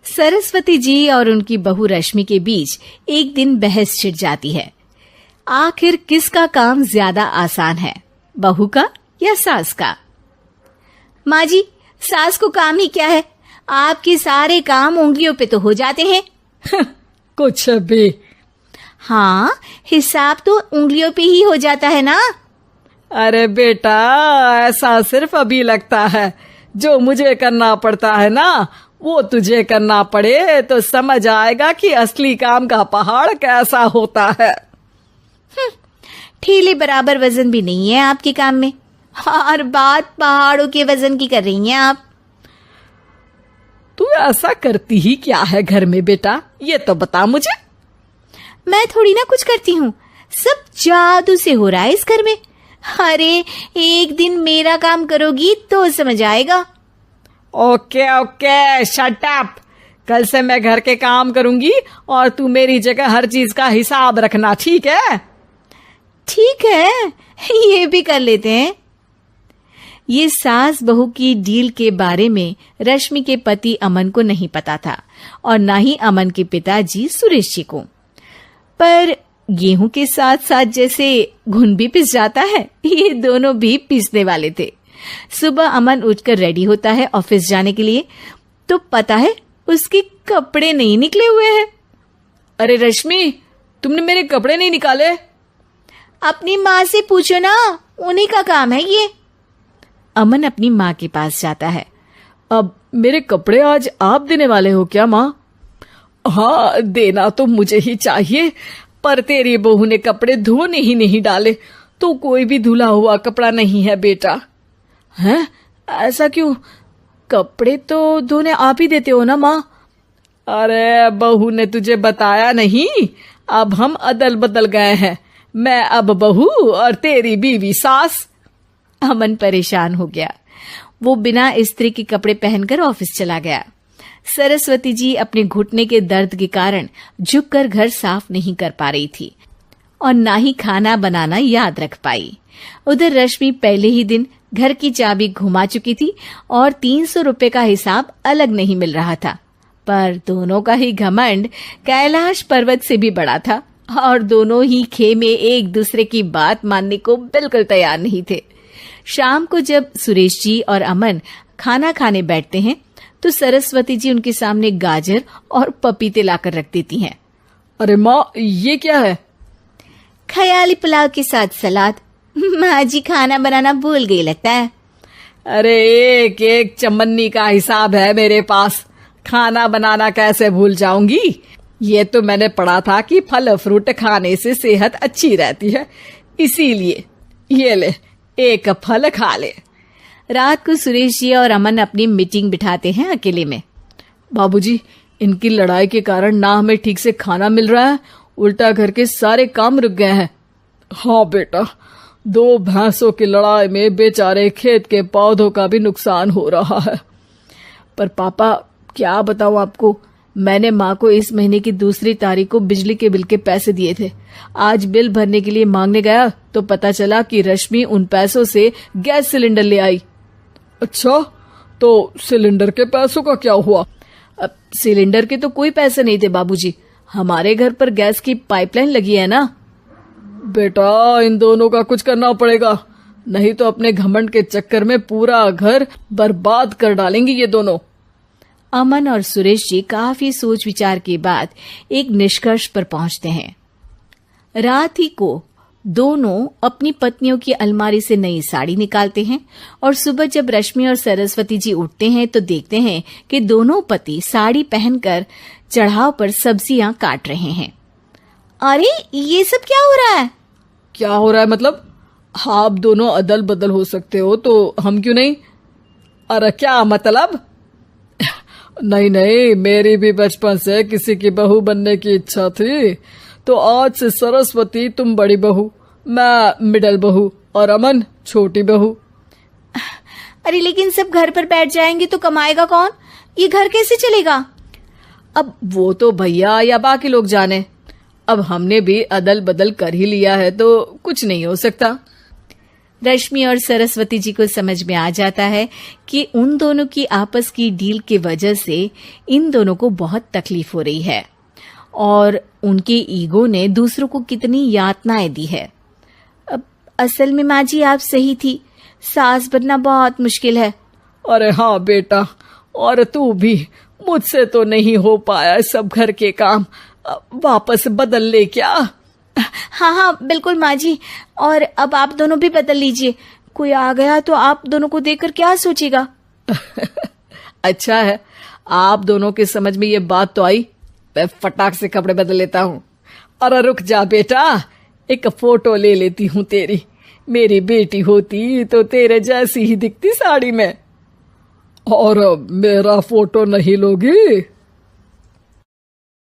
सरस्वती जी और उनकी बहू रश्मि के बीच एक दिन बहस छिड़ जाती है। आखिर किसका काम ज्यादा आसान है, बहू का या सास का? माँ जी, सास को काम ही क्या है, आपके सारे काम उंगलियों पे तो हो जाते हैं। कुछ भी। हाँ, हिसाब तो उंगलियों पे ही हो जाता है ना। अरे बेटा, ऐसा सिर्फ अभी लगता है। जो मुझे करना पड़ता है ना, वो तुझे करना पड़े तो समझ आएगा कि असली काम का पहाड़ कैसा होता है। ठेले बराबर वजन भी नहीं है आपके काम में, और बात पहाड़ों के वजन की कर रही हैं आप। तू ऐसा करती ही क्या है घर में बेटा, ये तो बता मुझे। मैं थोड़ी ना कुछ करती हूँ, सब जादू से हो रहा है इस घर में। अरे एक दिन मेरा काम करोगी तो समझ आएगा। Okay okay, shut up. कल से मैं घर के काम करूंगी और तू मेरी जगह हर चीज का हिसाब रखना, ठीक है? ठीक है, ये भी कर लेते हैं। ये सास बहू की डील के बारे में रश्मि के पति अमन को नहीं पता था और ना ही अमन के पिताजी सुरेश जी को। पर गेहूं के साथ साथ जैसे घुन भी पिस जाता है, ये दोनों भी पिसने वाले थे। सुबह अमन उठकर रेडी होता है ऑफिस जाने के लिए, तो पता है उसके कपड़े नहीं निकले हुए हैं। अरे रश्मि, तुमने मेरे कपड़े नहीं निकाले? अपनी माँ से पूछो ना, उन्हीं का काम है ये। अमन अपनी माँ के पास जाता है। अब मेरे कपड़े आज आप देने वाले हो क्या माँ? हाँ, देना तो मुझे ही चाहिए, पर तेरी बहू ने कपड़े धोने ही नहीं डाले, तो कोई भी धुला हुआ कपड़ा नहीं है बेटा। हैं? ऐसा क्यों? कपड़े तो धोने आप ही देते हो ना माँ? अरे बहू ने तुझे बताया नहीं, अब हम अदल बदल गए हैं। मैं अब बहू और तेरी बीवी सास। अमन परेशान हो गया। वो बिना इस्त्री के कपड़े पहनकर ऑफिस चला गया। सरस्वती जी अपने घुटने के दर्द के कारण झुककर घर साफ नहीं कर पा रही थी और ना ही खाना बनाना याद रख पाई। उधर रश्मि पहले ही दिन घर की चाबी घुमा चुकी थी और 300 रुपए का हिसाब अलग नहीं मिल रहा था। पर दोनों का ही घमंड कैलाश पर्वत से भी बड़ा था और दोनों ही खेमे एक दूसरे की बात मानने को बिल्कुल तैयार नहीं थे। शाम को जब सुरेश जी और अमन खाना खाने बैठते हैं तो सरस्वती जी उनके सामने गाजर और पपीते लाकर रख देती हैं। अरे माँ, ये क्या है? ख्याली पुलाव के साथ सलाद। माँ जी खाना बनाना भूल गई लगता है। अरे एक एक चमन्नी का हिसाब है मेरे पास, खाना बनाना कैसे भूल जाऊंगी? ये तो मैंने पढ़ा था कि फल फ्रूट खाने से सेहत अच्छी रहती है, इसीलिए ये ले, एक फल खा ले। रात को सुरेश जी और अमन अपनी मीटिंग बिठाते हैं अकेले में। बाबूजी, इनकी लड़ाई के कारण ना हमें ठीक से खाना मिल रहा है, उल्टा घर के सारे काम रुक गए हैं। हाँ बेटा, 2 भैंसों की लड़ाई में बेचारे खेत के पौधों का भी नुकसान हो रहा है। पर पापा, क्या बताऊं आपको, मैंने माँ को इस महीने की 2 तारीख को बिजली के बिल के पैसे दिए थे। आज बिल भरने के लिए मांगने गया तो पता चला कि रश्मि उन पैसों से गैस सिलेंडर ले आई। अच्छा, तो सिलेंडर के पैसों का क्या हुआ? अब सिलेंडर के तो कोई पैसे नहीं थे बाबूजी, हमारे घर पर गैस की पाइपलाइन लगी है ना। बेटा, इन दोनों का कुछ करना पड़ेगा, नहीं तो अपने घमंड के चक्कर में पूरा घर बर्बाद कर डालेंगे ये दोनों। अमन और सुरेश जी काफी सोच विचार के बाद एक निष्कर्ष पर पहुंचते हैं। रात ही को दोनों अपनी पत्नियों की अलमारी से नई साड़ी निकालते हैं और सुबह जब रश्मि और सरस्वती जी उठते हैं तो देखते हैं कि दोनों पति साड़ी पहनकर चढ़ाव पर सब्जियां काट रहे हैं। अरे ये सब क्या हो रहा है? क्या हो रहा है मतलब? आप दोनों अदल बदल हो सकते हो तो हम क्यों नहीं? अरे क्या मतलब? नहीं नहीं, मेरी भी बचपन से किसी की बहू बनने की इच्छा थी, तो आज से सरस्वती तुम बड़ी बहू, मैं मिडल बहू और अमन छोटी बहू। अरे लेकिन सब घर पर बैठ जाएंगे तो कमाएगा कौन? ये घर कैसे चलेगा? अब वो तो भैया या बाकी लोग जाने, अब हमने भी अदल बदल कर ही लिया है तो कुछ नहीं हो सकता। रश्मि और सरस्वती जी को समझ में आ जाता है कि उन दोनों की आपस की डील की वजह से इन दोनों को बहुत तकलीफ हो रही है और उनके ईगो ने दूसरों को कितनी यातनाएं दी है। अब असल में माँ जी आप सही थी, सास बनना बहुत मुश्किल है। अरे हाँ बेटा, और तू भी, मुझसे तो नहीं हो पाया सब घर के काम, वापस बदल ले क्या? हाँ हाँ बिल्कुल माँ जी, और अब आप दोनों भी बदल लीजिए, कोई आ गया तो आप दोनों को देखकर क्या सोचेगा। अच्छा है, आप दोनों के समझ में ये बात तो आई, मैं फटाक से कपड़े बदल लेता हूँ। अरे रुक जा बेटा, एक फोटो ले लेती हूँ तेरी, मेरी बेटी होती तो तेरे जैसी ही दिखती साड़ी में। और मेरा फोटो नहीं लोगी?